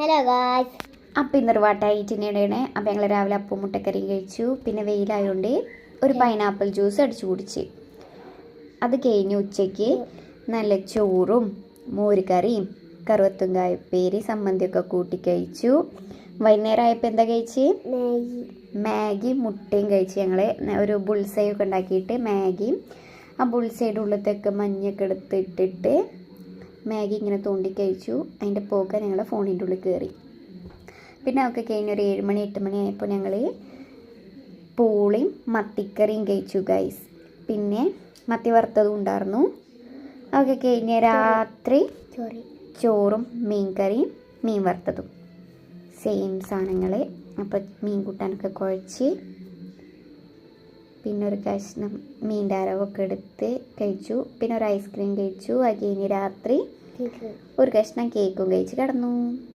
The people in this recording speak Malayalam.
Hello guys. അപ്പം ഇന്നൊരു വാട്ടായിട്ടിനിടയാണ്. അപ്പം ഞങ്ങൾ രാവിലെ അപ്പവും മുട്ടക്കറിയും കഴിച്ചു. പിന്നെ വെയിലായതുകൊണ്ട് ഒരു പൈനാപ്പിൾ ജ്യൂസ് അടിച്ചു കുടിച്ച്. അത് കഴിഞ്ഞ് ഉച്ചയ്ക്ക് നല്ല ചോറും മോരുകറിയും കറുവത്തുങ്കായ ഉപ്പേരി സമ്മന്തിയൊക്കെ കൂട്ടി കഴിച്ചു. വൈകുന്നേരം ആയപ്പോൾ എന്താ കഴിച്ച്? മാഗി മുട്ടയും കഴിച്ച്. ഞങ്ങൾ ഒരു ബുൾസൈ ഒക്കെ ഉണ്ടാക്കിയിട്ട് മാഗിയും ആ ബുൾസൈയുടെ ഉള്ളിലത്തേക്ക് മഞ്ഞൊക്കെ എടുത്തിട്ടിട്ട് മാഗി ഇങ്ങനെ തോണ്ടി കഴിച്ചു. അതിൻ്റെ പോക്ക ഞങ്ങൾ ഫോണിൻ്റെ ഉള്ളിൽ കയറി. പിന്നെ അതൊക്കെ കഴിഞ്ഞ് ഒരു 7 മണി 8 മണി ആയപ്പോൾ ഞങ്ങൾ പൂളിയും മത്തിക്കറിയും കഴിച്ചു ഗൈസ്. പിന്നെ മത്തി വറുത്തതും ഉണ്ടായിരുന്നു. അതൊക്കെ കഴിഞ്ഞ് രാത്രി ചോറും മീൻ കറിയും മീൻ വറുത്തതും സെയിം സാധനങ്ങൾ. അപ്പോൾ മീൻ കൂട്ടാനൊക്കെ കുഴച്ച് പിന്നെ ഒരു കഷ്ണം മീൻ്റെ അരവൊക്കെ എടുത്ത് കഴിച്ചു. പിന്നെ ഒരു ഐസ്ക്രീം കഴിച്ചു. അത് കഴിഞ്ഞ് രാത്രി ഒരു കഷ്ണം കേക്കും കഴിച്ച് കിടന്നു.